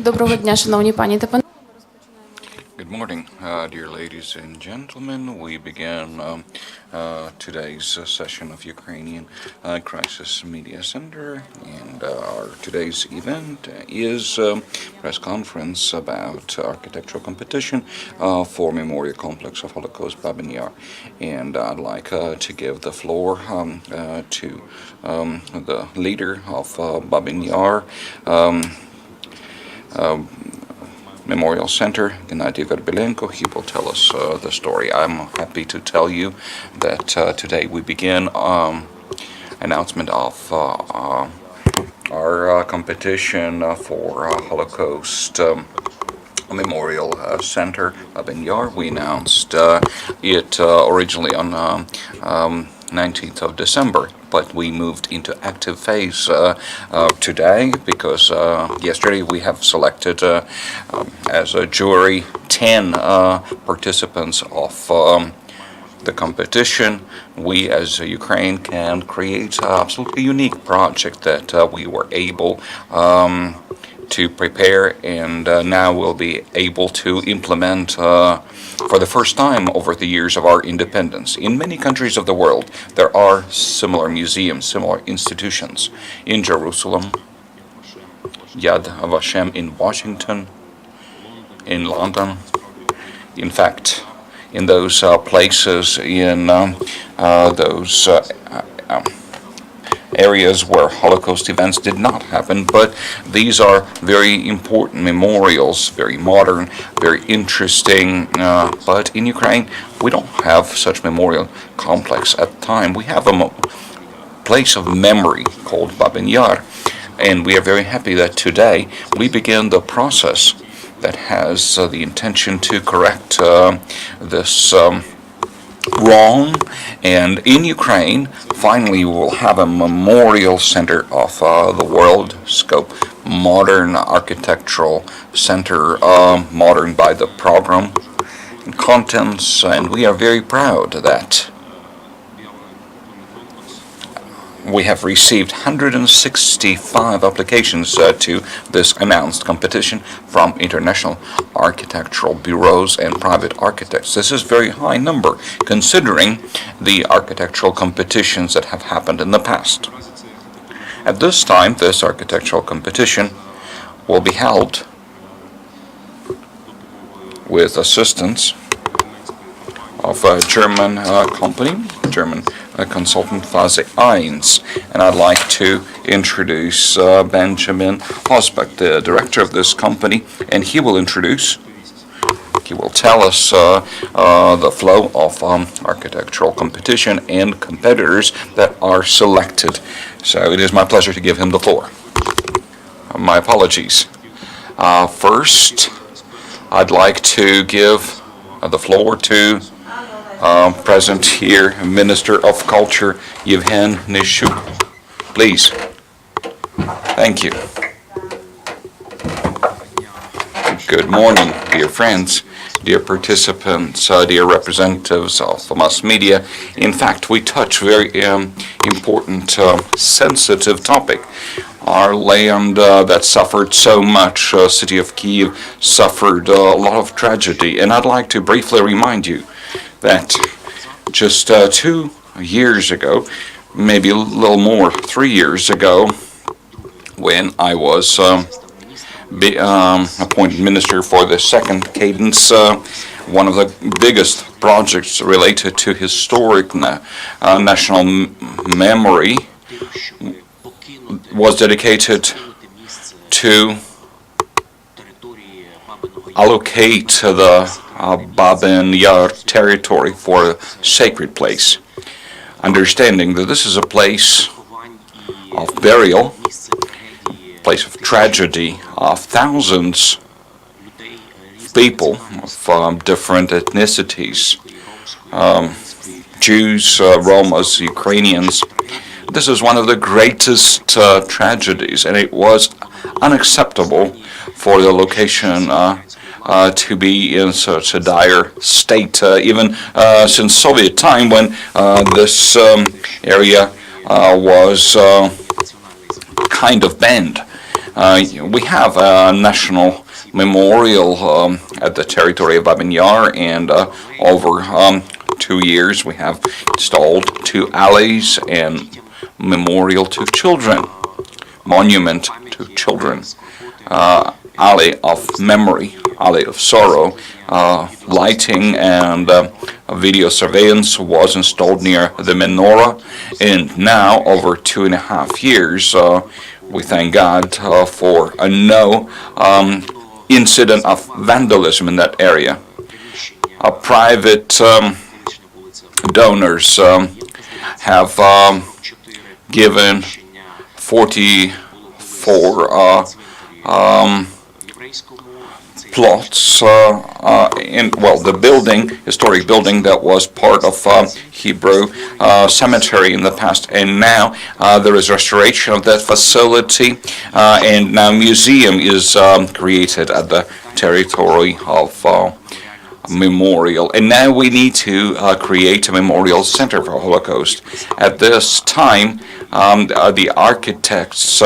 Доброго дня, шановні пані та панове. Good morning, dear ladies and gentlemen. We begin today's session of Ukrainian Crisis Media Center, and our today's event is a press conference about architectural competition for Memorial Complex of Holocaust Babi. And I'd like to give the floor to the leader of Babi Memorial Center, Hennadiy Verbylenko. He will tell us the story. I'm happy to tell you that today we begin announcement of our competition for Holocaust Memorial Center Babi. We announced it originally on 19th of December, but we moved into active phase today because yesterday we have selected as a jury 10 participants of the competition. We as Ukraine can create an absolutely unique project that we were able to prepare and now will be able to implement for the first time over the years of our independence. In many countries of the world, there are similar museums, similar institutions. In Jerusalem, Yad Vashem in Washington, in London. In fact, in those places, in those areas where Holocaust events did not happen, but these are very important memorials, very modern, very interesting, but in Ukraine we don't have such memorial complex at the time. We have a place of memory called Babi, and we are very happy that today we begin the process that has the intention to correct this wrong, and in Ukraine finally we will have a memorial center of the world scope, modern architectural center, modern by the program and contents, and we are very proud that we have received 165 applications to this announced competition from international architectural bureaus and private architects. This is a very high number considering the architectural competitions that have happened in the past. At this time, this architectural competition will be held with assistance of a German company, German consultant Phase Eins, and I'd like to introduce Benjamin Chosbach, the director of this company, and he will tell us the flow of architectural competition and competitors that are selected. So it is my pleasure to give him the floor. My apologies. First, I'd like to give the floor to present here, Minister of Culture, Yevheniy Nyshchuk. Please. Thank you. Good morning, dear friends, dear participants, dear representatives of the mass media. In fact, we touch very important, sensitive topic. Our land that suffered so much, city of Kyiv, suffered a lot of tragedy, and I'd like to briefly remind you that just 2 years ago, maybe a little more, 3 years ago, when I was appointed minister for the second cadence, one of the biggest projects related to historic national memory was dedicated to allocate the Babi territory for a sacred place, understanding that this is a place of burial, place of tragedy of thousands of people of different ethnicities, Jews, Romas, Ukrainians. This is one of the greatest tragedies, and it was unacceptable for the location to be in such a dire state, even since Soviet time, when this area was kind of banned We have a national memorial at the territory of Babyn Yar, and over 2 years we have installed 2 alleys and memorial to children, monument to children, alley of memory, alley of sorrow. Lighting and video surveillance was installed near the menorah, and now over 2.5 years we thank God for no incident of vandalism in that area. Private donors have given 44 plots in, well, the building, historic building that was part of Hebrew cemetery in the past, and now there is restoration of that facility, and now museum is created at the territory of memorial, and now we need to create a memorial center for Holocaust. At this time, the architects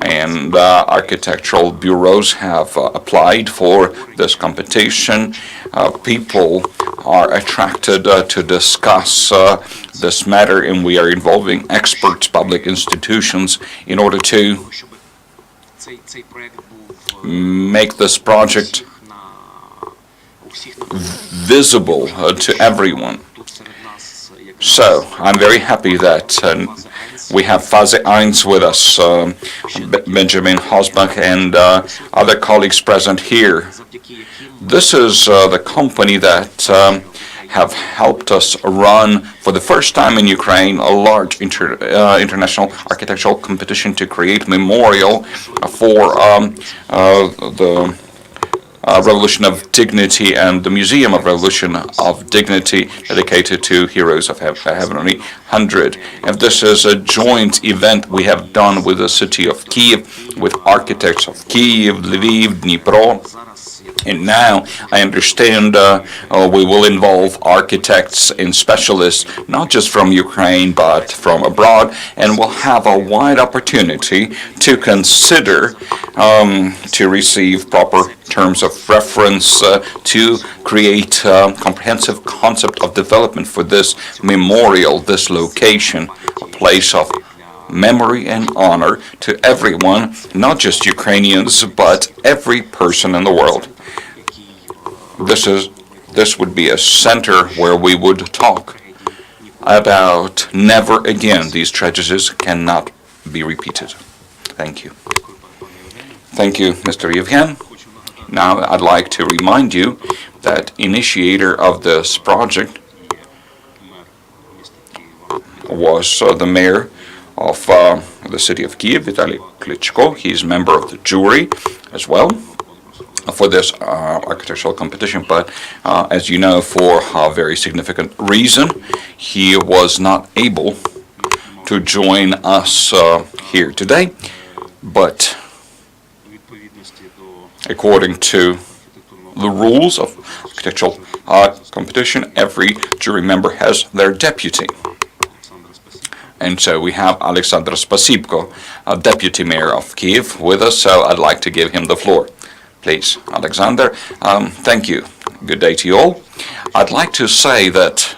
and architectural bureaus have applied for this competition. People are attracted to discuss this matter, and we are involving experts, public institutions, in order to make this project visible to everyone. So I'm very happy that we have Phase Eins with us, Benjamin Chosbach and other colleagues present here. This is the company that have helped us run for the first time in Ukraine a large international architectural competition to create memorial for the Revolution of Dignity and the Museum of Revolution of Dignity dedicated to heroes of Heavenly 100. And this is a joint event we have done with the city of Kiev, with architects of Kyiv, Lviv, Dnipro. And now I understand we will involve architects and specialists, not just from Ukraine, but from abroad, and we'll have a wide opportunity to consider to receive proper terms of reference to create a comprehensive concept of development for this memorial, this location, a place of memory and honor to everyone, not just Ukrainians, but every person in the world. This would be a center where we would talk about never again. These tragedies cannot be repeated. Thank you. Thank you, Mr. Yevheniy. Now I'd like to remind you that initiator of this project was the mayor of the city of Kiev, Vitaly Klitschko. He's a member of the jury as well for this architectural competition, but as you know, for a very significant reason, he was not able to join us here today, but according to the rules of architectural competition, every jury member has their deputy. And so we have Oleksandr Spasybko, deputy mayor of Kiev, with us, so I'd like to give him the floor. Please, Alexander. Thank you. Good day to you all. I'd like to say that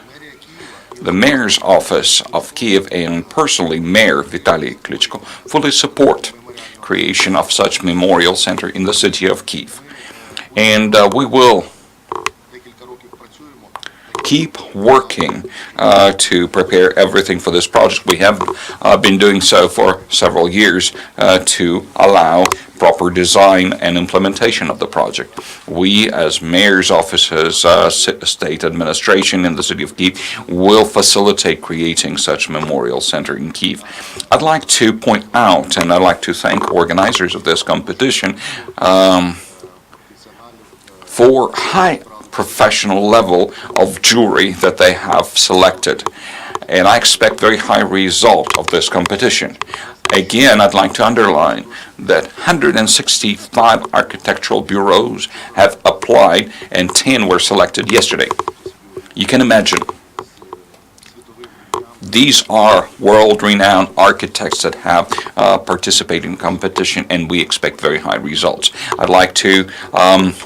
the mayor's office of Kiev and personally Mayor Vitaly Klitschko fully support creation of such memorial center in the city of Kiev. And we will keep working to prepare everything for this project. We have been doing so for several years to allow proper design and implementation of the project. We, as mayor's offices, state administration in the city of Kyiv, will facilitate creating such memorial center in Kyiv. I'd like to point out, and I'd like to thank organizers of this competition for high professional level of jury that they have selected. And I expect very high result of this competition. Again, I'd like to underline that 165 architectural bureaus have applied and 10 were selected yesterday. You can imagine These are world-renowned architects that have participated in competition, and we expect very high results. I'd like to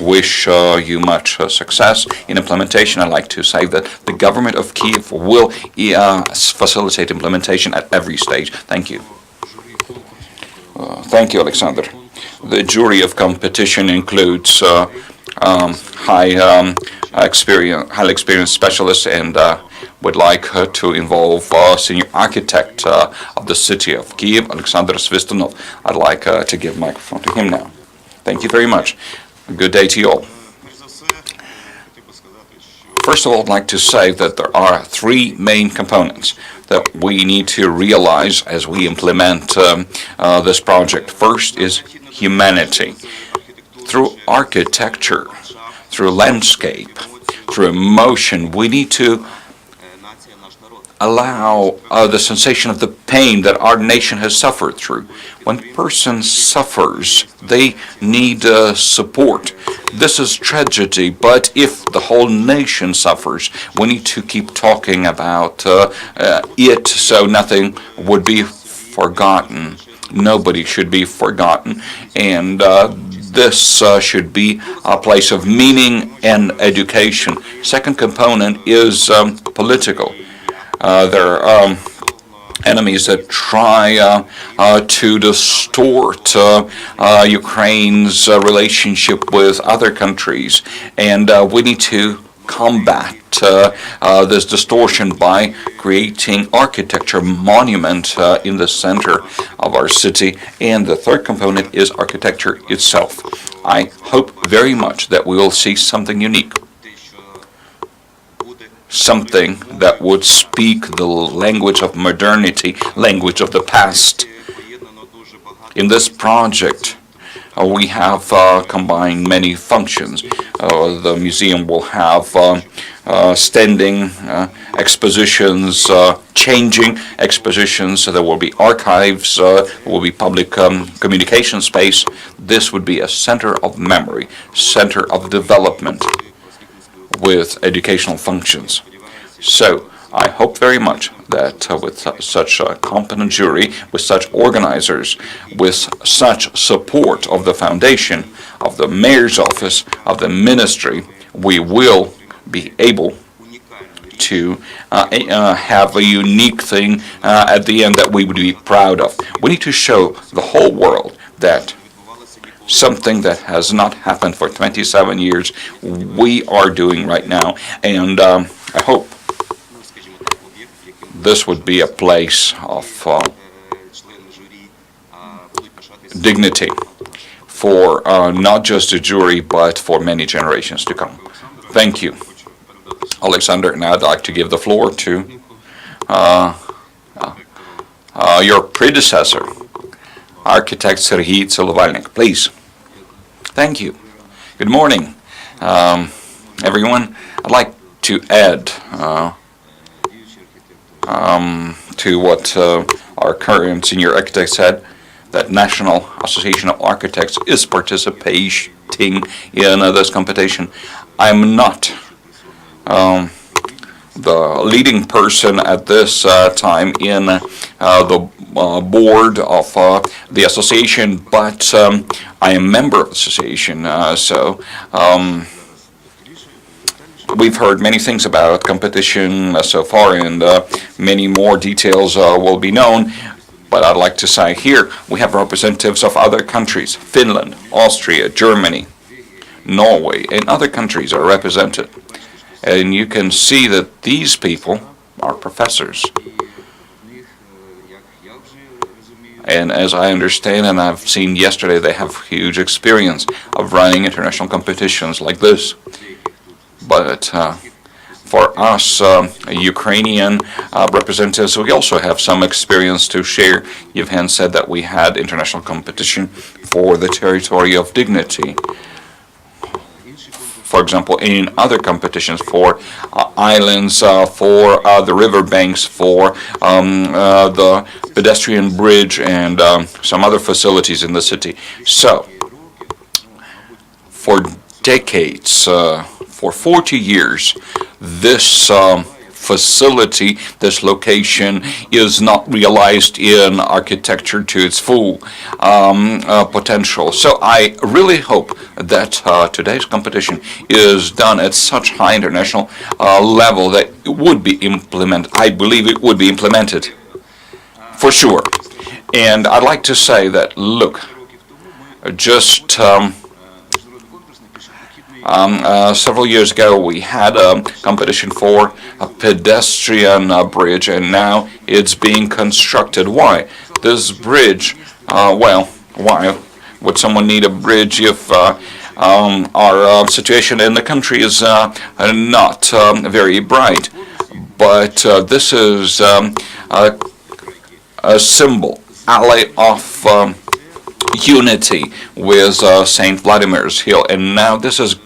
wish you much success in implementation. I'd like to say that the government of Kyiv will facilitate implementation at every stage. Thank you. Thank you, Oleksandr. The jury of competition includes highly experienced specialists, and would like to involve senior architect of the city of Kyiv, Olexandr Svystunov. I'd like to give microphone to him now. Thank you very much. Good day to you all. First of all, I'd like to say that there are three main components that we need to realize as we implement this project. First is humanity. Through architecture, through landscape, through emotion, we need to allow the sensation of the pain that our nation has suffered through. When a person suffers, they need support. This is tragedy, but if the whole nation suffers, we need to keep talking about it so nothing would be forgotten. Nobody should be forgotten, and this should be a place of meaning and education. Second component is political. There are enemies that try to distort Ukraine's relationship with other countries, and we need to combat this distortion by creating architecture monument in the center of our city. And the third component is architecture itself. I hope very much that we will see something unique, something that would speak the language of modernity, language of the past. In this project, we have combined many functions. The museum will have standing expositions, changing expositions, so there will be archives, there will be public communication space. This would be a center of memory, center of development with educational functions. So I hope very much that with such a competent jury, with such organizers, with such support of the foundation, of the mayor's office, of the ministry, we will be able to have a unique thing at the end that we would be proud of. We need to show the whole world that something that has not happened for 27 years, we are doing right now. And I hope this would be a place of dignity for not just the jury, but for many generations to come. Thank you, Oleksandr. Now I'd like to give the floor to your predecessor, Architect Serhiy Tselovalnik. Please. Thank you. Good morning, everyone. I'd like to add to what our current senior architect said, that National Association of Architects is participating in this competition. I'm not the leading person at this time in the board of the association, but I am a member of the association, so we've heard many things about competition so far, and many more details will be known. But I'd like to say here, we have representatives of other countries. Finland, Austria, Germany, Norway, and other countries are represented. And you can see that these people are professors. And as I understand, and I've seen yesterday, they have huge experience of running international competitions like this. But for us Ukrainian representatives, we also have some experience to share. Yevheniy said that we had international competition for the territory of dignity. For example, in other competitions for islands, for the riverbanks, for the pedestrian bridge, and some other facilities in the city. So, for decades, for 40 years, this facility, this location is not realized in architecture to its full potential. So I really hope that today's competition is done at such high international level that it would be implemented. I believe it would be implemented for sure. And I'd like to say that, look, just several years ago we had a competition for a pedestrian bridge, and now it's being constructed. Why? This bridge, well, why would someone need a bridge if our situation in the country is not very bright? But this is a symbol, ally of unity with St. Vladimir's Hill, and now this is a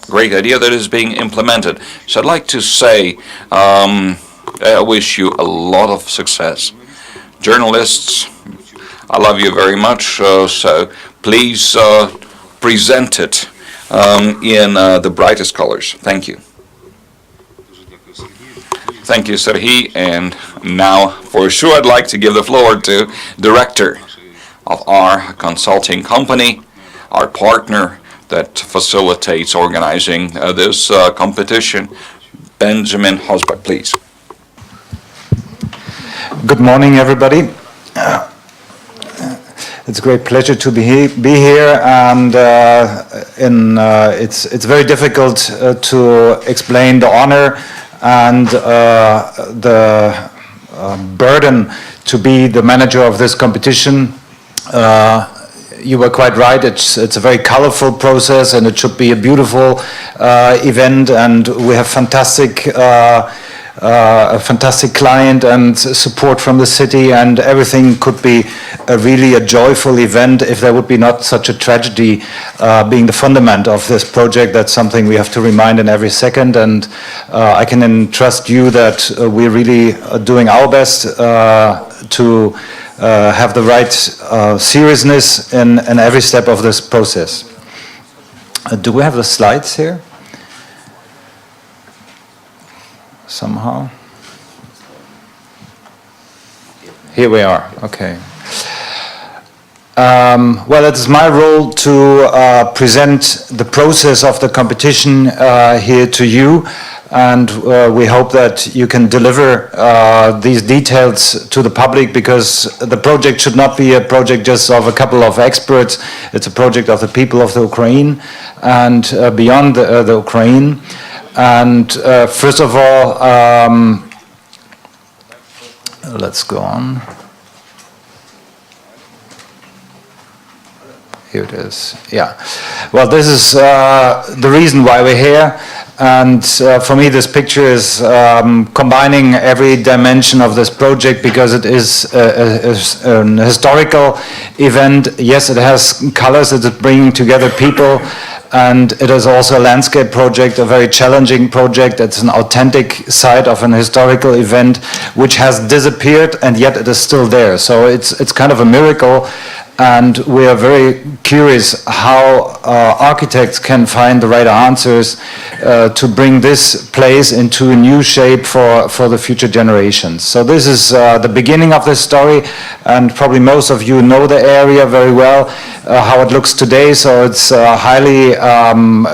great idea that is being implemented. So I'd like to say I wish you a lot of success. Journalists, I love you very much, so please present it in the brightest colors. Thank you. Thank you, Serhiy. And now, for sure, I'd like to give the floor to Director of our consulting company, our partner that facilitates organizing this competition, Benjamin Chosbach, please. Good morning, everybody. It's a great pleasure to be here, and it's very difficult to explain the honor and the burden to be the manager of this competition. You were quite right. It's a very colorful process, and it should be a beautiful event. And we have a fantastic client and support from the city, and everything could be really a joyful event if there would be not such a tragedy being the fundament of this project. That's something we have to remind in every second, and I can entrust you that we're really doing our best to have the right seriousness in every step of this process. Do we have the slides here? Somehow. Here we are. Okay. Well, it is my role to present the process of the competition here to you, and we hope that you can deliver these details to the public, because the project should not be a project just of a couple of experts. It's a project of the people of the Ukraine and beyond the Ukraine. And first of all, let's go on. Here it is. Yeah. Well, this is the reason why we're here. And for me, this picture is combining every dimension of this project, because it is an historical event. Yes, it has colors. It is bringing together people. And it is also a landscape project, a very challenging project. It's an authentic side of an historical event which has disappeared, and yet it is still there. So it's kind of a miracle, and we are very curious how architects can find the right answers to bring this place into a new shape for the future generations. So this is the beginning of this story, and probably most of you know the area very well, how it looks today. So it's highly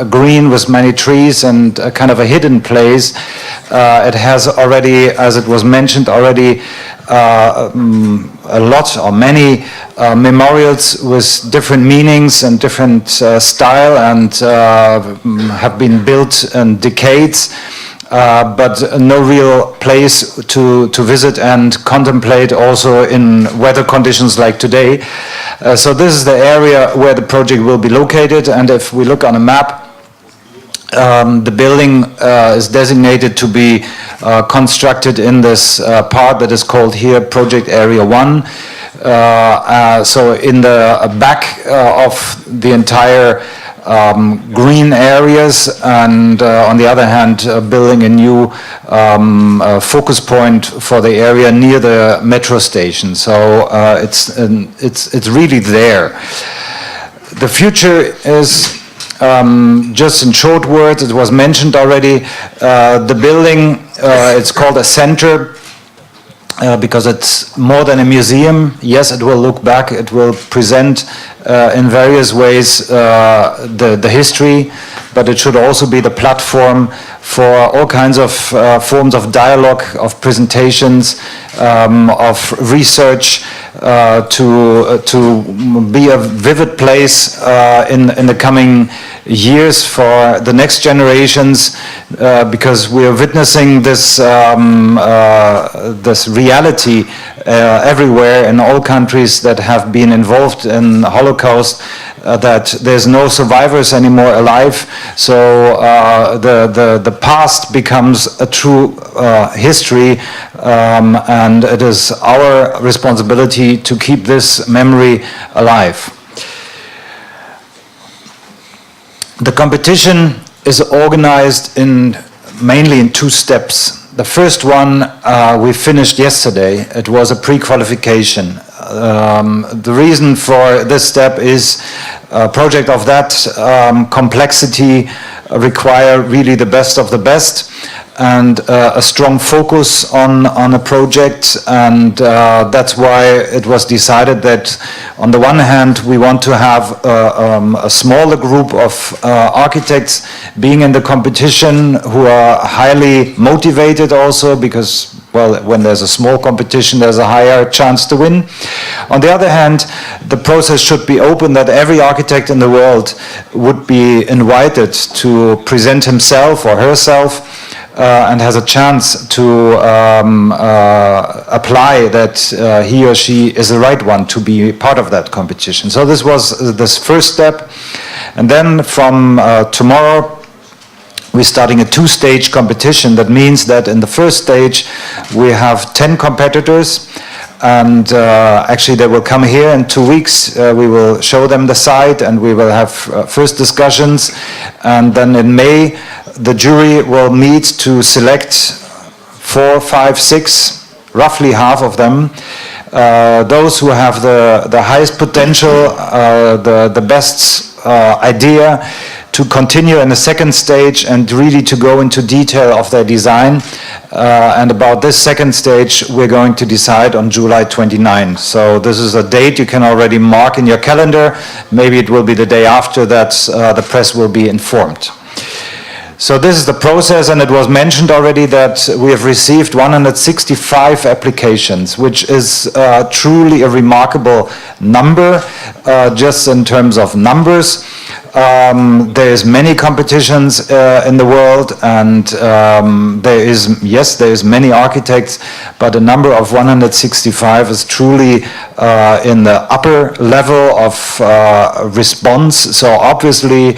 green with many trees and kind of a hidden place. It has already, as it was mentioned already, a lot or many memorials with different meanings and different style, and have been built in decades, but no real place to visit and contemplate also in weather conditions like today. So this is the area where the project will be located, and if we look on a map, the building is designated to be constructed in this part that is called here Project Area 1. So in the back of the entire green areas, and on the other hand, building a new focus point for the area near the metro station. So it's really there. The future is just in short words, it was mentioned already, the building, it's called a center, because it's more than a museum. Yes, it will look back, it will present in various ways the history, but it should also be the platform for all kinds of forms of dialogue, of presentations, of research, to be a vivid place in the coming years for the next generations, because we are witnessing this this reality everywhere in all countries that have been involved in the Holocaust, that there's no survivors anymore alive. So the past becomes a true history, and it is our responsibility to keep this memory alive. The competition is organized mainly in two steps. The first one we finished yesterday. It was a pre-qualification. The reason for this step is a project of that complexity require really the best of the best, and a strong focus on a project, and that's why it was decided that on the one hand we want to have a smaller group of architects being in the competition who are highly motivated also, because well, when there's a small competition there's a higher chance to win. On the other hand, the process should be open, that every architect in the world would be invited to present himself or herself, and has a chance to apply that he or she is the right one to be part of that competition. So this was this first step. And then from tomorrow we're starting a two-stage competition. That means that in the first stage we have 10 competitors, and actually they will come here in 2 weeks. We will show them the site and we will have first discussions, and then in May the jury will meet to select 4, 5, 6, roughly half of them, those who have the highest potential, the best idea to continue in the second stage and really to go into detail of their design. And about this second stage we're going to decide on July 29. So this is a date you can already mark in your calendar. Maybe it will be the day after that the press will be informed. So this is the process, and it was mentioned already that we have received 165 applications, which is truly a remarkable number, just in terms of numbers. There is many competitions in the world, and there is many architects, but a number of 165 is truly in the upper level of response. So obviously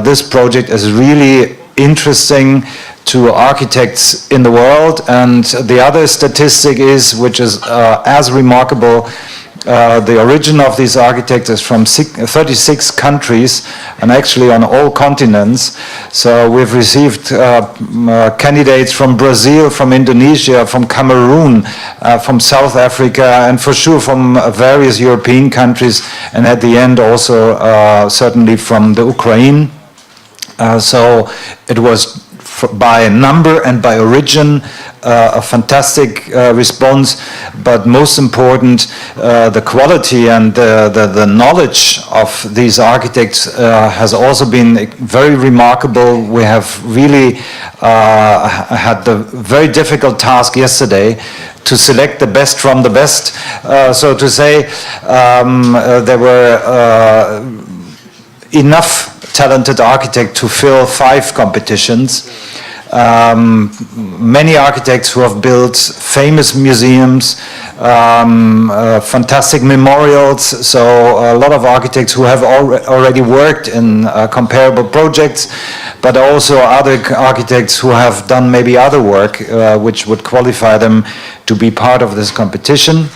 this project is really interesting to architects in the world. And the other statistic is, which is as remarkable, the origin of these architects is from 36 countries, and actually on all continents. So we've received candidates from Brazil, from Indonesia, from Cameroon, from South Africa, and for sure from various European countries, and at the end also certainly from the Ukraine. So it was by number and by origin a fantastic response, but most important, the quality and the knowledge of these architects has also been very remarkable. We have really had the very difficult task yesterday to select the best from the best, so to say. There were enough talented architects to fill 5 competitions. Many architects who have built famous museums, fantastic memorials, so a lot of architects who have already worked in comparable projects, but also other architects who have done maybe other work which would qualify them to be part of this competition.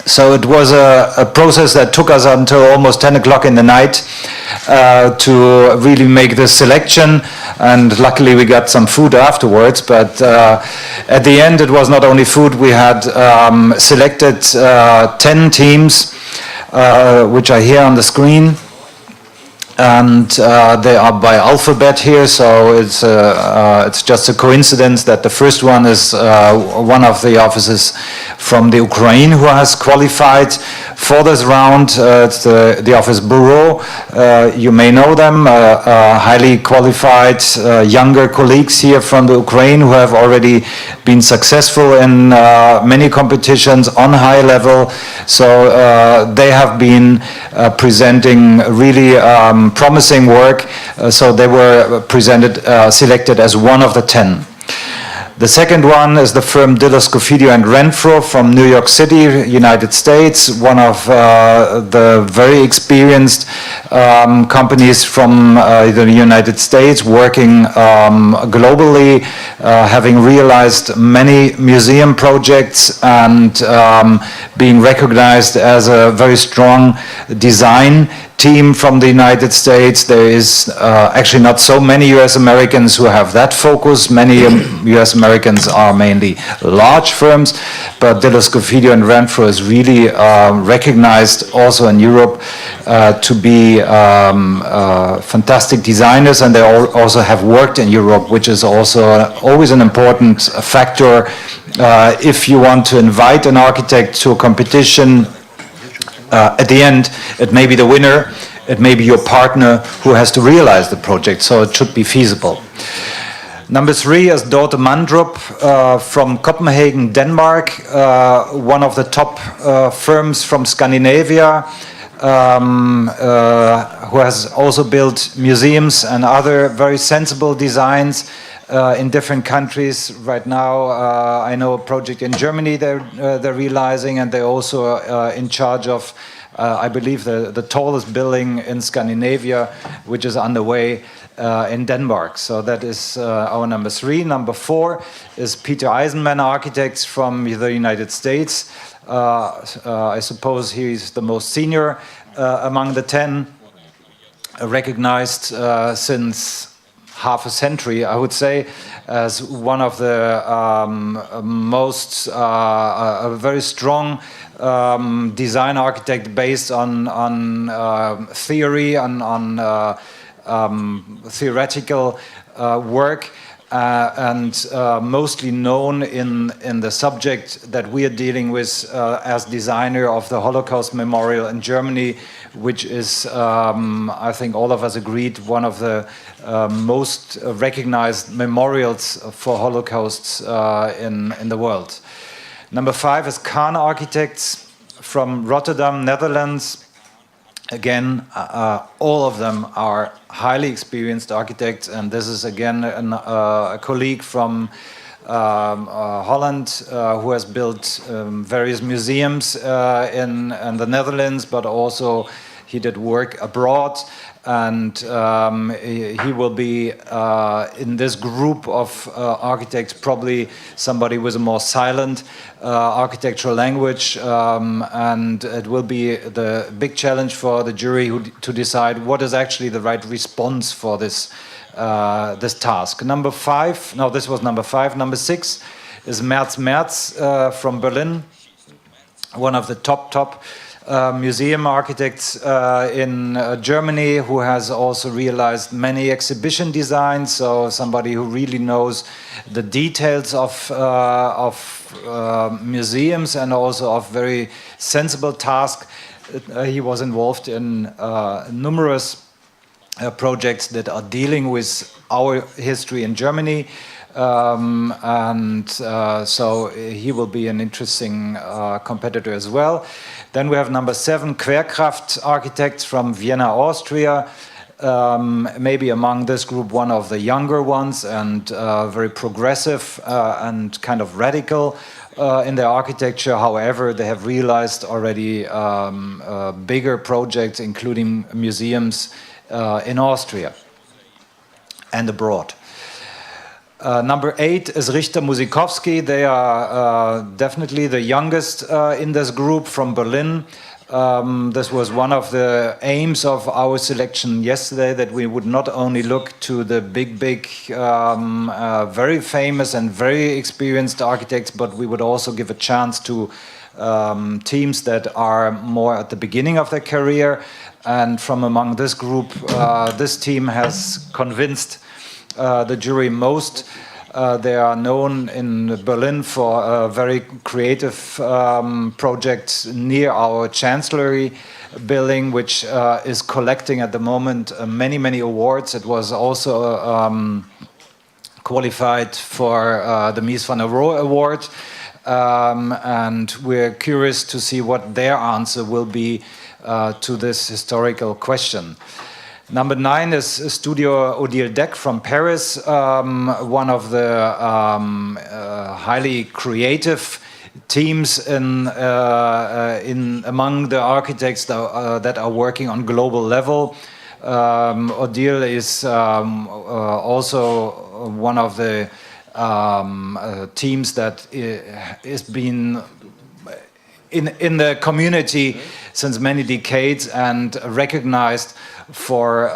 So it was a process that took us until almost 10 o'clock in the night to really make this selection, and luckily we got some food afterwards. But at the end it was not only food. We had selected 10 teams, which are here on the screen. and they are by alphabet here, so it's just a coincidence that the first one is one of the offices from the Ukraine who has qualified for this round. It's the office Bureau. You may know them, highly qualified younger colleagues here from the Ukraine who have already been successful in many competitions on high level. So they have been presenting really promising work, so they were selected as one of the 10. The second one is the firm Diller, Scofidio and Renfro from New York City, United States, one of the very experienced companies from the United States, working globally, having realized many museum projects and being recognized as a very strong design team from the United States. There is actually not so many US Americans who have that focus. Many US Americans are mainly large firms, but Diller, Scofidio and Renfro is really recognized also in Europe to be fantastic designers, and they also have worked in Europe, which is also always an important factor if you want to invite an architect to a competition. At the end, it may be the winner, it may be your partner who has to realize the project, so it should be feasible. Number 3 is Dorte Mandrup from Copenhagen, Denmark, one of the top firms from Scandinavia, who has also built museums and other very sensible designs in different countries. Right now, I know a project in Germany they're realizing, and they're also in charge of, I believe, the tallest building in Scandinavia, which is underway in Denmark. So that is our number 3. Number 4 is Peter Eisenman Architects from the United States. I suppose he's the most senior among the 10, recognized since half a century, I would say, as one of the most a very strong design architect based on theory, on theoretical work, and mostly known in the subject that we are dealing with as designer of the Holocaust Memorial in Germany, which is, I think all of us agreed, one of the most recognized memorials for Holocausts in the world. Number 5 is Kahn Architects from Rotterdam, Netherlands. Again, all of them are highly experienced architects, and this is again a colleague from Holland who has built various museums in the Netherlands, but also he did work abroad, and he will be in this group of architects probably somebody with a more silent architectural language, and it will be the big challenge for the jury to decide what is actually the right response for this this task. Number 5, no, this was number 5. Number 6 is Merz from Berlin, one of the top museum architects in Germany, who has also realized many exhibition designs. So somebody who really knows the details of museums and also of very sensible tasks. He was involved in numerous projects that are dealing with our history in Germany. So he will be an interesting competitor as well. Then we have number 7, Querkraft Architects from Vienna, Austria. Maybe among this group one of the younger ones, and very progressive and kind of radical in their architecture. However, they have realized already bigger projects, including museums in Austria and abroad. Number 8 is Richter Musikowski. They are definitely the youngest in this group from Berlin. This was one of the aims of our selection yesterday, that we would not only look to the big, very famous and very experienced architects, but we would also give a chance to teams that are more at the beginning of their career. And from among this group, this team has convinced the jury most. They are known in Berlin for a very creative project near our Chancellery building, which is collecting at the moment many, many awards. It was also qualified for the Mies van der Rohe Award. And we're curious to see what their answer will be to this historical question. Number 9 is Studio Odile Deck from Paris, one of the highly creative teams among the architects that are working on global level. Odile is also one of the teams that has been in the community since many decades and recognized for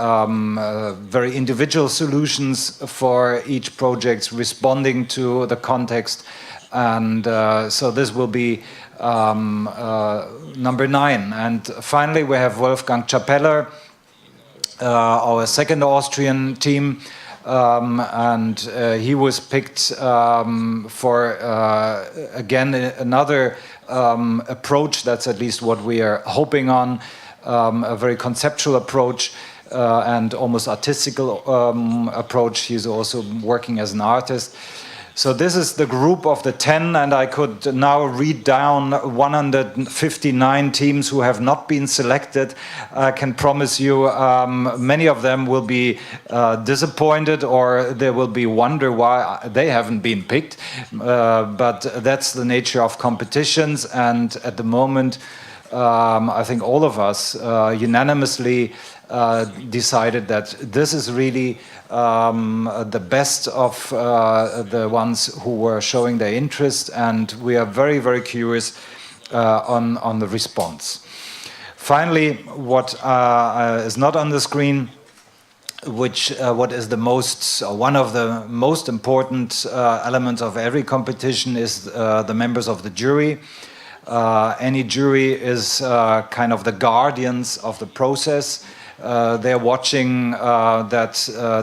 very individual solutions for each project, responding to the context. And so this will be number 9. And finally, we have Wolfgang Capela, our second Austrian team. And he was picked for, again, another approach. That's at least what we are hoping on, a very conceptual approach and almost artistical approach. He's also working as an artist. So this is the group of the 10, and I could now read down 159 teams who have not been selected. I can promise you many of them will be disappointed, or they will be wonder why they haven't been picked. But that's the nature of competitions, and at the moment I think all of us unanimously decided that this is really the best of the ones who were showing their interest, and we are very, very curious on the response. Finally, what is not on the screen, what is the most, one of the most important elements of every competition is the members of the jury. Any jury is kind of the guardians of the process. They're watching that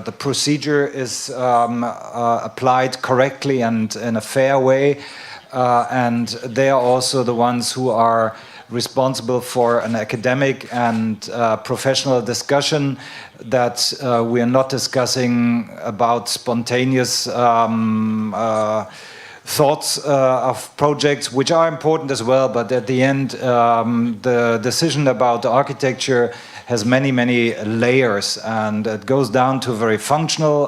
the procedure is applied correctly and in a fair way, and they are also the ones who are responsible for an academic and professional discussion, that we are not discussing about spontaneous thoughts of projects, which are important as well, but at the end the decision about the architecture has many, many layers, and it goes down to very functional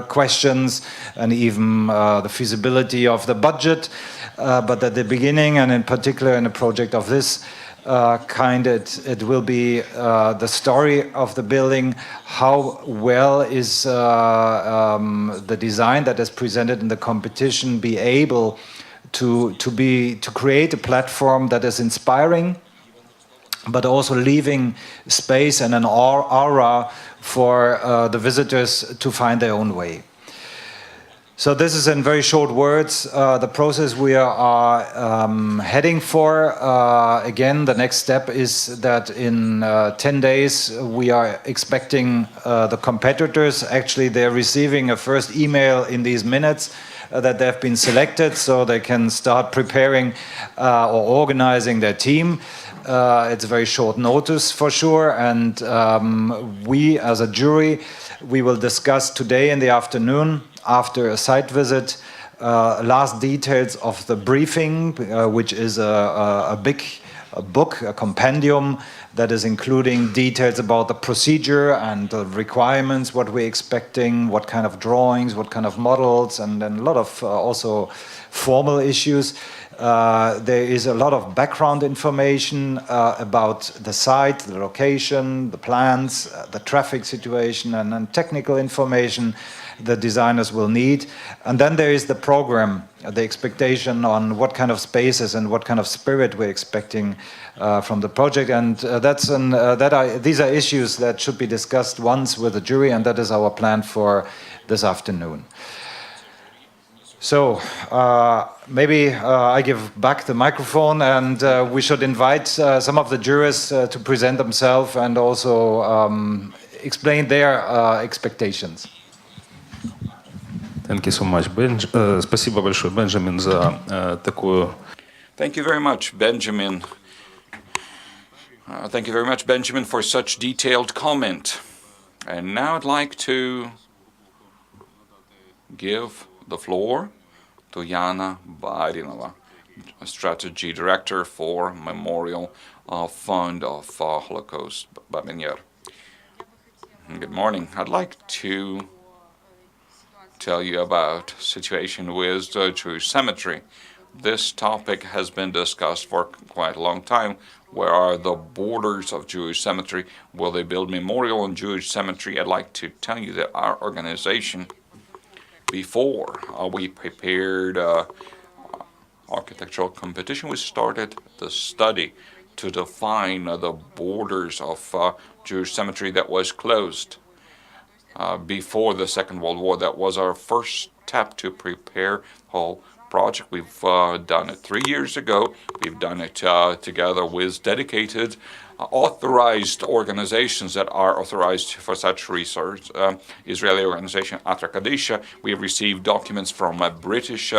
questions and even the feasibility of the budget. But at the beginning, and in particular in a project of this kind, it will be the story of the building. How well is the design that is presented in the competition be able to create a platform that is inspiring, but also leaving space and an aura for the visitors to find their own way. So this is in very short words the process we are heading for. Again, the next step is that in 10 days we are expecting the competitors. Actually, they're receiving a first email in these minutes that they've been selected, so they can start preparing or organizing their team. It's very short notice for sure, and we as a jury, we will discuss today in the afternoon, after a site visit, last details of the briefing, which is a big book, a compendium that is including details about the procedure and the requirements, what we're expecting, what kind of drawings, what kind of models, and then a lot of also formal issues. There is a lot of background information about the site, the location, the plans, the traffic situation, and then technical information the designers will need. And then there is the program, the expectation on what kind of spaces and what kind of spirit we're expecting from the project. And these are issues that should be discussed once with the jury, and that is our plan for this afternoon. So maybe I give back the microphone, and we should invite some of the jurors to present themselves and also explain their expectations. Thank you so much, спасибо большое, Benjamin, за такую. Thank you very much, Benjamin. Thank you very much, Benjamin, for such detailed comment. And now I'd like to give the floor to Jana Barinova, Strategy Director for Memorial Fund of Holocaust Memorial. Good morning. I'd like to tell you about situation with the Jewish cemetery. This topic has been discussed for quite a long time. Where are the borders of Jewish cemetery? Will they build memorial on Jewish cemetery? I'd like to tell you that our organization, before we prepared architectural competition, we started the study to define the borders of Jewish cemetery that was closed before the Second World War. That was our first step to prepare the whole project. We've done it 3 years ago. We've done it together with dedicated authorized organizations that are authorized for such research. Israeli organization Atra Kadisha. We have received documents from a British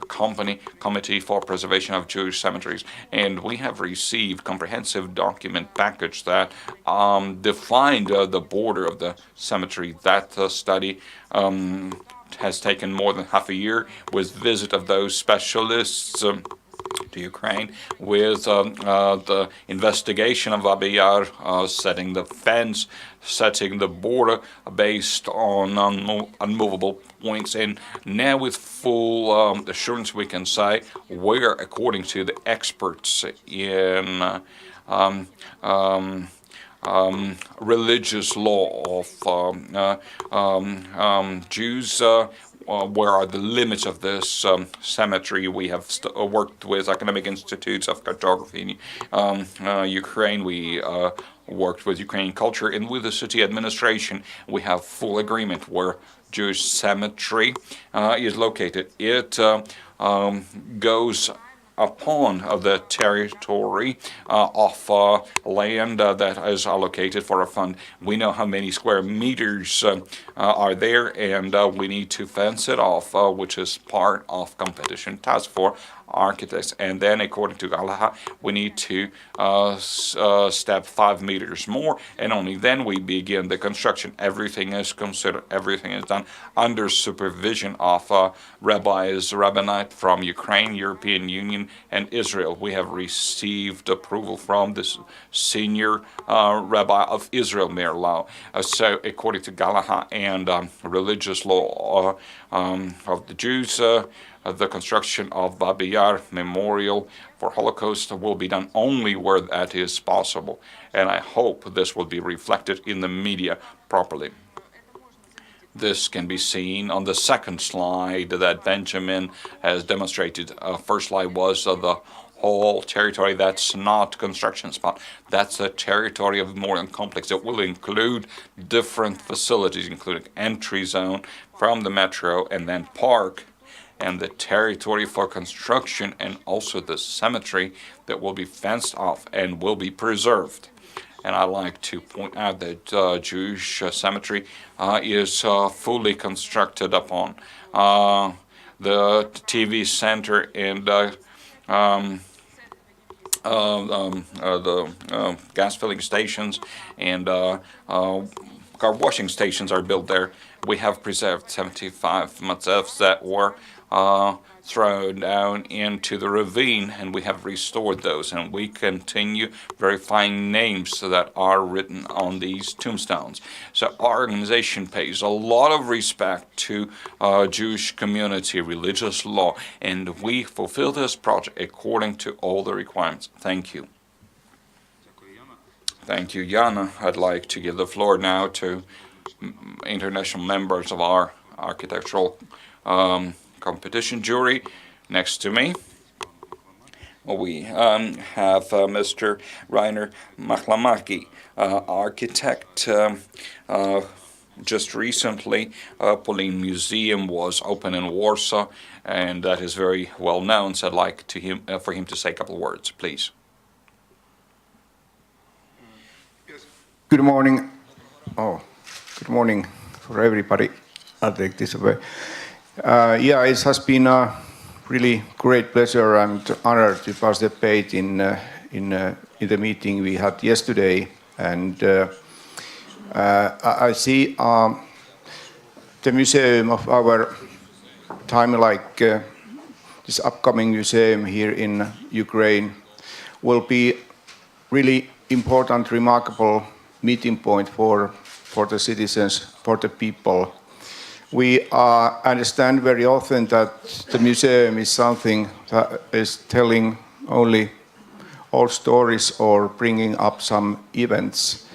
company, Committee for Preservation of Jewish Cemeteries, and we have received comprehensive document package that defined the border of the cemetery. That study has taken more than half a year with visit of those specialists to Ukraine, with the investigation of Babi, setting the fence, setting the border based on unmovable points, and now with full assurance we can say we're, according to the experts in religious law of Jews, where are the limits of this cemetery. We have worked with academic institutes of cartography in Ukraine. We worked with Ukrainian culture, and with the city administration we have full agreement where Jewish cemetery is located. It goes upon the territory of land that is allocated for a fund. We know how many square meters are there, and we need to fence it off, which is part of competition task for architects. And then, according to Galaha, we need to step 5 meters more, and only then we begin the construction. Everything is considered, everything is done under supervision of rabbis, rabbinate from Ukraine, European Union, and Israel. We have received approval from this senior rabbi of Israel, Meir Lau. So, according to Galaha and religious law of the Jews, the construction of Babi Yar Memorial for Holocaust will be done only where that is possible, and I hope this will be reflected in the media properly. This can be seen on the second slide that Benjamin has demonstrated. First slide was the whole territory that's not construction spot. That's the territory of memorial complex. It will include different facilities, including entry zone from the metro and then park, and the territory for construction, and also the cemetery that will be fenced off and will be preserved. And I'd like to point out that Jewish cemetery is fully constructed upon the TV center and the gas filling stations and car washing stations are built there. We have preserved 75 matzevs that were thrown down into the ravine, and we have restored those, and we continue verifying names that are written on these tombstones. So our organization pays a lot of respect to Jewish community, religious law, and we fulfill this project according to all the requirements. Thank you. Thank you, Jana. I'd like to give the floor now to international members of our architectural competition jury. Next to me, we have Mr. Lahdelma Mahlamäki, architect just recently, Polin Museum was open in Warsaw, and that is very well known, so I'd like for him to say a couple of words, please. Good morning. Good morning for everybody. I'll take this away. Yeah, it has been a really great pleasure and honor to participate in the meeting we had yesterday, and I see the museum of our time, like this upcoming museum here in Ukraine, will be really important, remarkable meeting point for the citizens, for the people. We understand very often that the museum is something that is telling only old stories or bringing up some events.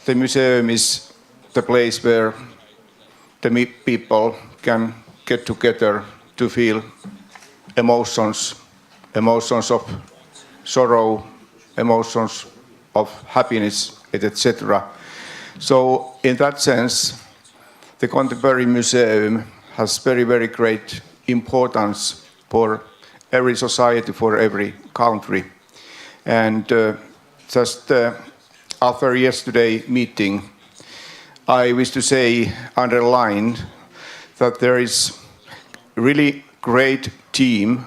The museum is the place where the people can get together to feel emotions of sorrow, emotions of happiness, etc. So in that sense, the Contemporary Museum has very, very great importance for every society, for every country. And just after yesterday's meeting, I wish to say, underline, that there is really great team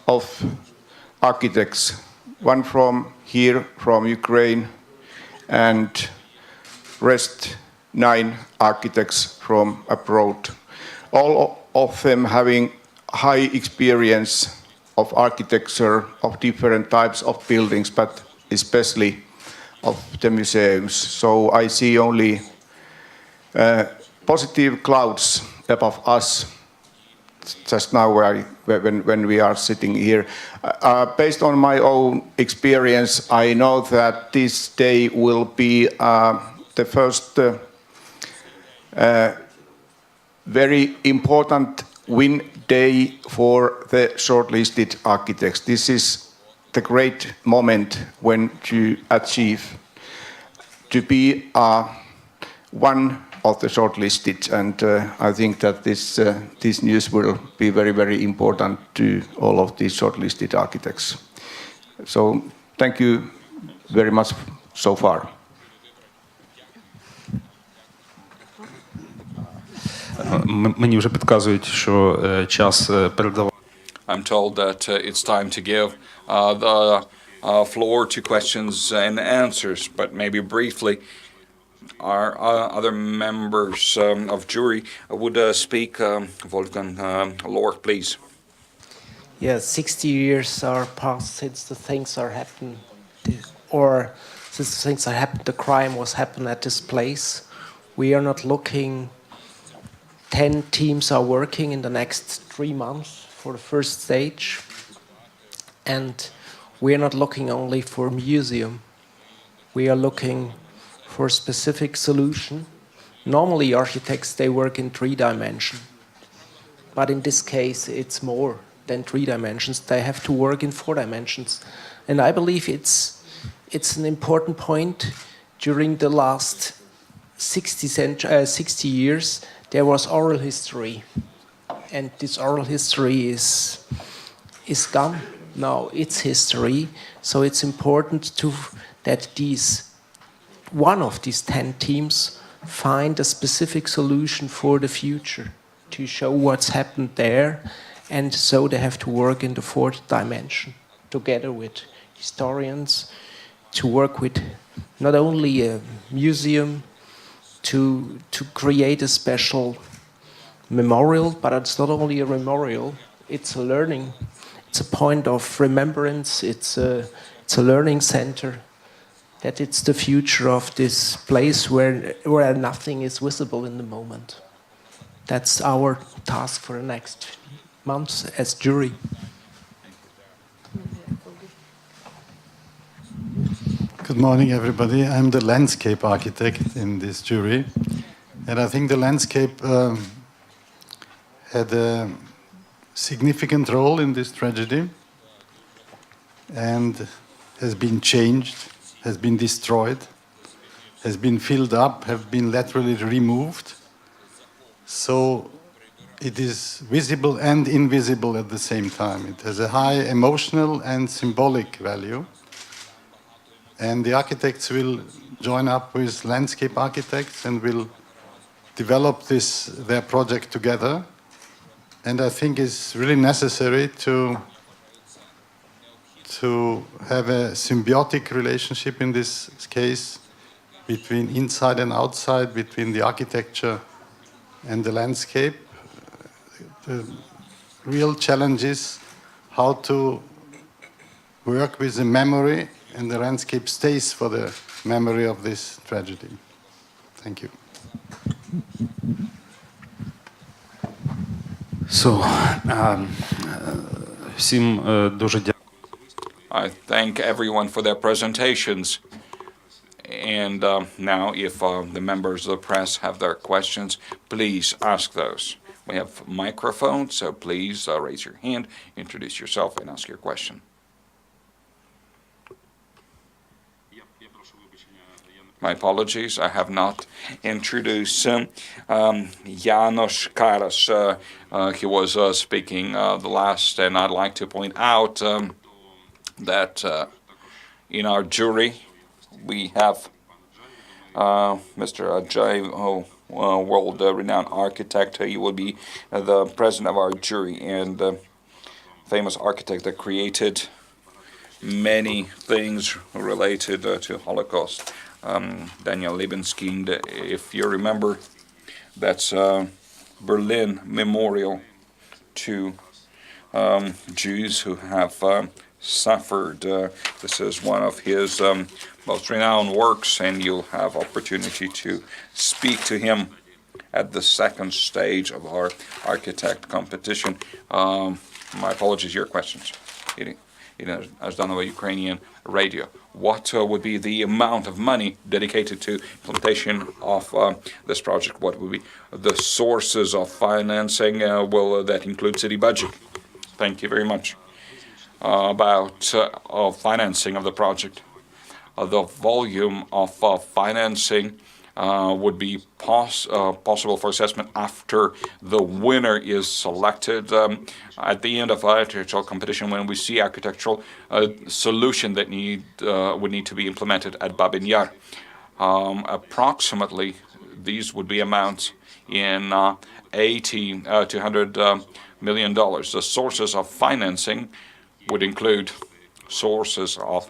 of architects, one from here, from Ukraine, and rest 9 architects from abroad. All of them having high experience of architecture, of different types of buildings, but especially of the museums. So I see only positive clouds above us just now when we are sitting here. Based on my own experience, I know that this day will be the first very important win day for the shortlisted architects. This is the great moment when to achieve to be one of the shortlisted, and I think that this news will be very, very important to all of these shortlisted architects. So thank you very much so far. Мені вже підказують, що час передавати. I'm told that it's time to give the floor to questions and answers, but maybe briefly, our other members of jury would speak. Wolfgang Lorch, please. Yeah, 60 years are passed since the things are happened, or since the things that happened, the crime was happened at this place. We are not looking. 10 teams are working in the next 3 months for the first stage, and we are not looking only for a museum. We are looking for a specific solution. Normally architects, they work in 3 dimensions, but in this case it's more than 3 dimensions. They have to work in 4 dimensions, and I believe it's an important point. During the last 60 years there was oral history, and this oral history is gone. Now it's history, so it's important that one of these 10 teams find a specific solution for the future to show what's happened there, and so they have to work in the 4th dimension together with historians to work with not only a museum to create a special memorial, but it's not only a memorial, it's a learning, it's a point of remembrance, it's a learning center, that it's the future of this place where nothing is visible in the moment. That's our task for the next months as jury. Good morning, everybody. I'm the landscape architect in this jury, and I think the landscape had a significant role in this tragedy and has been changed, has been destroyed, has been filled up, have been laterally removed. So it is visible and invisible at the same time. It has a high emotional and symbolic value. And the architects will join up with landscape architects and will develop their project together. And I think it's really necessary to have a symbiotic relationship in this case between inside and outside, between the architecture and the landscape. The real challenge is how to work with the memory, and the landscape stays for the memory of this tragedy. Thank you. So, всім дуже дякую. I thank everyone for their presentations. And now, if the members of the press have their questions, please ask those. We have microphones, so please raise your hand, introduce yourself, and ask your question. My apologies, I have not introduced Janos Karasz. He was speaking the last, and I'd like to point out that in our jury we have Mr. Ajay, world-renowned architect. He will be the president of our jury, and famous architect that created many things related to Holocaust. Daniel Libeskind, if you remember, that's Berlin Memorial to Jews who have suffered. This is one of his most renowned works, and you'll have opportunity to speak to him at the second stage of our architect competition. My apologies, your questions. As done by Ukrainian radio. What would be the amount of money dedicated to implementation of this project? What would be the sources of financing? Will that include city budget? Thank you very much. About financing of the project. The volume of financing would be possible for assessment after the winner is selected. At the end of architectural competition, when we see architectural solution that would need to be implemented at Babi. Approximately, these would be amounts in $80 to $100 million. The sources of financing would include sources of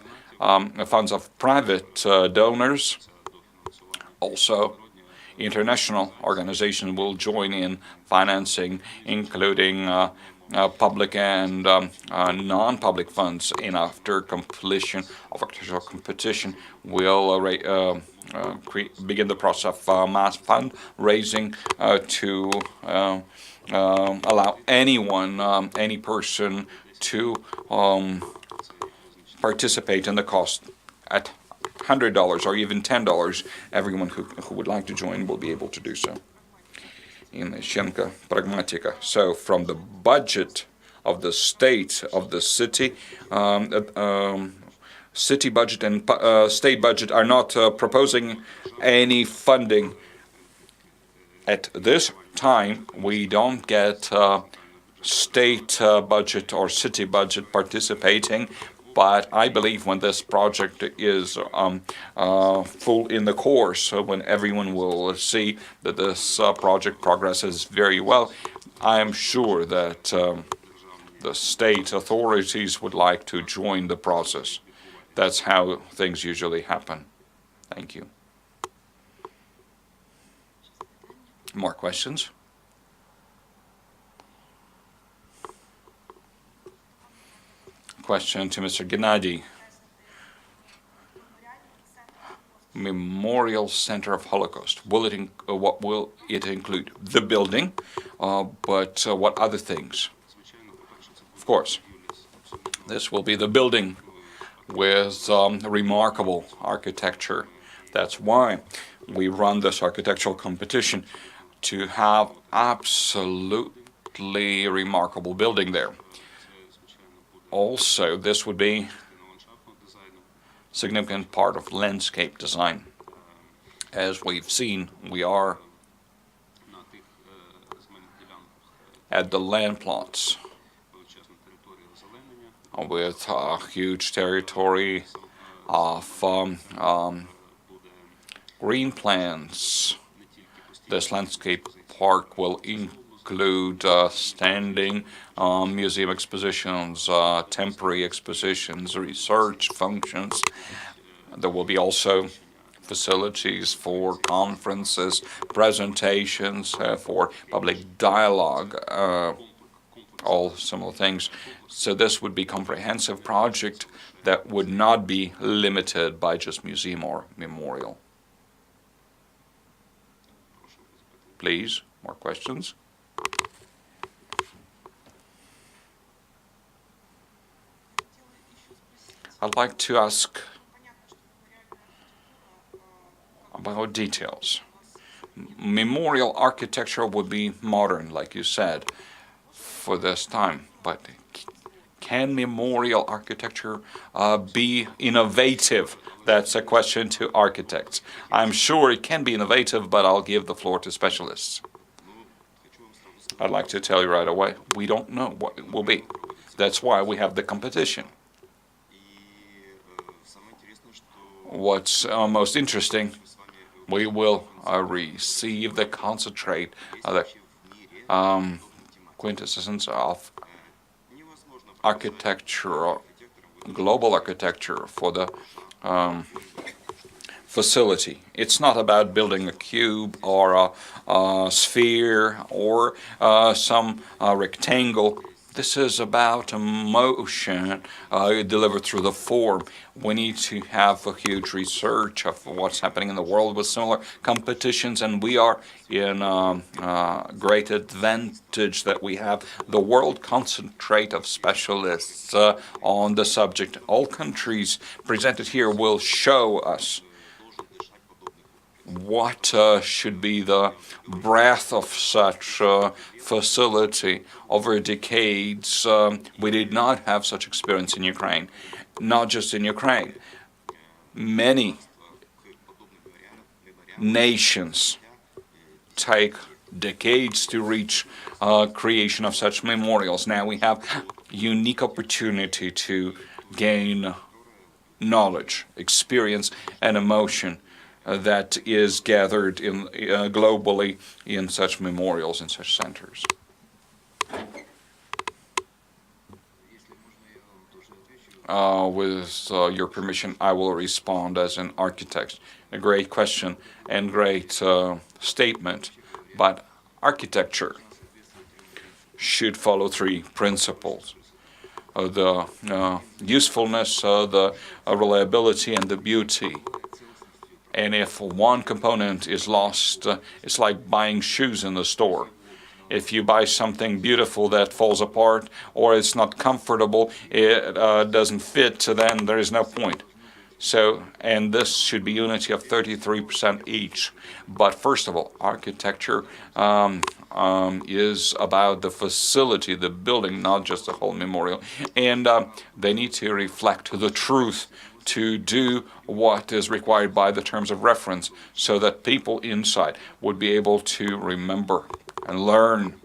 funds of private donors. Also, international organizations will join in financing, including public and non-public funds. And after completion of architectural competition, we'll begin the process of mass fundraising to allow anyone, any person to participate in the cost at $100 or even $10. Everyone who would like to join will be able to do so. In Nyshchuk, pragmatica. So from the budget of the state, of the city, city budget and state budget are not proposing any funding. At this time, we don't get state budget or city budget participating. But I believe when this project is full in the course, when everyone will see that this project progresses very well, I am sure that the state authorities would like to join the process. That's how things usually happen. Thank you. More questions? Question to Mr. Hennadiy. Memorial Center of Holocaust. What will it include? The building, but what other things? Of course, this will be the building with remarkable architecture. That's why we run this architectural competition, to have absolutely remarkable building there. Also, this would be a significant part of landscape design. As we've seen, we are at the land plots with a huge territory of green plants. This landscape park will include standing museum expositions, temporary expositions, research functions. There will be also facilities for conferences, presentations, for public dialogue, all similar things. So this would be a comprehensive project that would not be limited by just museum or memorial. Please, more questions? I'd like to ask about details. Memorial architecture would be modern, like you said, for this time, but can memorial architecture be innovative? That's a question to architects. I'm sure it can be innovative, but I'll give the floor to specialists. I'd like to tell you right away, we don't know what it will be. That's why we have the competition. What's most interesting, we will receive the concentrate, the quintessence of architecture, global architecture for the facility. It's not about building a cube or a sphere or some rectangle. This is about a motion delivered through the form. We need to have a huge research of what's happening in the world with similar competitions, and we are in great advantage that we have the world concentrate of specialists on the subject. All countries presented here will show us what should be the breadth of such facility. Over decades, we did not have such experience in Ukraine. Not just in Ukraine. Many nations take decades to reach creation of such memorials. Now we have unique opportunity to gain knowledge, experience, and emotion that is gathered in globally in such memorials, in such centers. With your permission, I will respond as an architect. A great question and great statement, but architecture should follow three principles. The usefulness, the reliability, and the beauty. And if one component is lost, it's like buying shoes in the store. If you buy something beautiful that falls apart or it's not comfortable, it doesn't fit, then there is no point. So, and this should be unity of 33% each. But first of all, architecture is about the facility, the building, not just the whole memorial. And they need to reflect the truth, to do what is required by the terms of reference, so that people inside would be able to remember and learn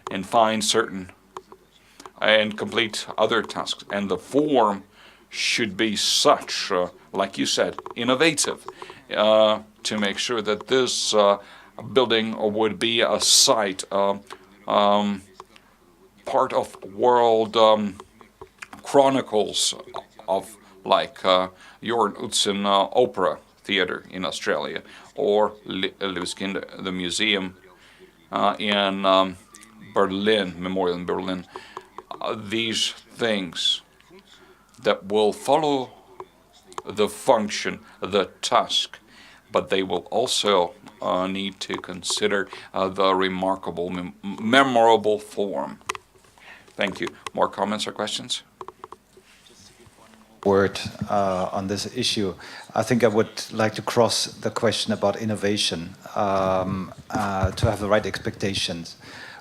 and find certain and complete other tasks. And the form should be such, like you said, innovative, to make sure that this building would be a site, part of world chronicles of, like Jorn Utzon Opera Theatre in Australia, or Lewiskind, the museum in Berlin, Memorial in Berlin. These things that will follow the function, the task, but they will also need to consider the remarkable, memorable form. Thank you. More comments or questions? Word on this issue. I think I would like to cross the question about innovation to have the right expectations.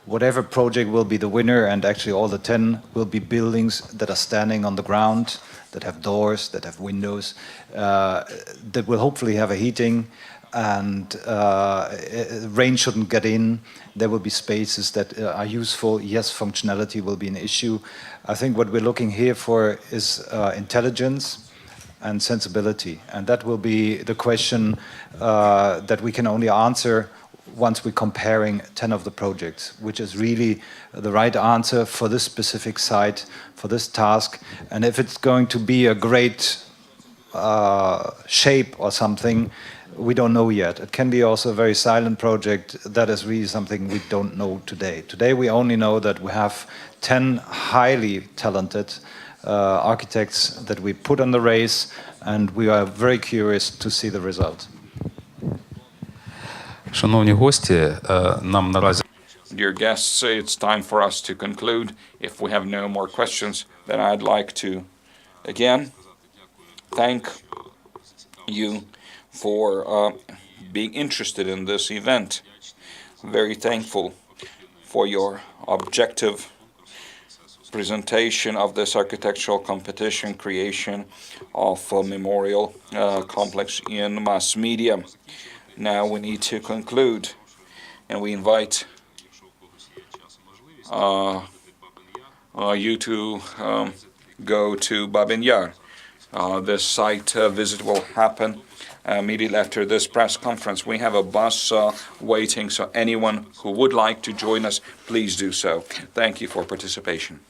Whatever project will be the winner, and actually all the 10 will be buildings that are standing on the ground, that have doors, that have windows, that will hopefully have a heating, and rain shouldn't get in. There will be spaces that are useful. Yes, functionality will be an issue. I think what we're looking here for is intelligence and sensibility, and that will be the question that we can only answer once we're comparing 10 of the projects, which is really the right answer for this specific site, for this task. And if it's going to be a great shape or something, we don't know yet. It can be also a very silent project. That is really something we don't know today. Today we only know that we have 10 highly talented architects that we put on the race, and we are very curious to see the result. Шановні гості, нам наразі Dear guests, it's time for us to conclude. If we have no more questions, then I'd like to again thank you for being interested in this event. Very thankful for your objective presentation of this architectural competition, creation of a memorial complex in mass media. Now we need to conclude, and we invite you to go to Babin Yar. This site visit will happen immediately after this press conference. We have a bus waiting, so anyone who would like to join us, please do so. Thank you for participation.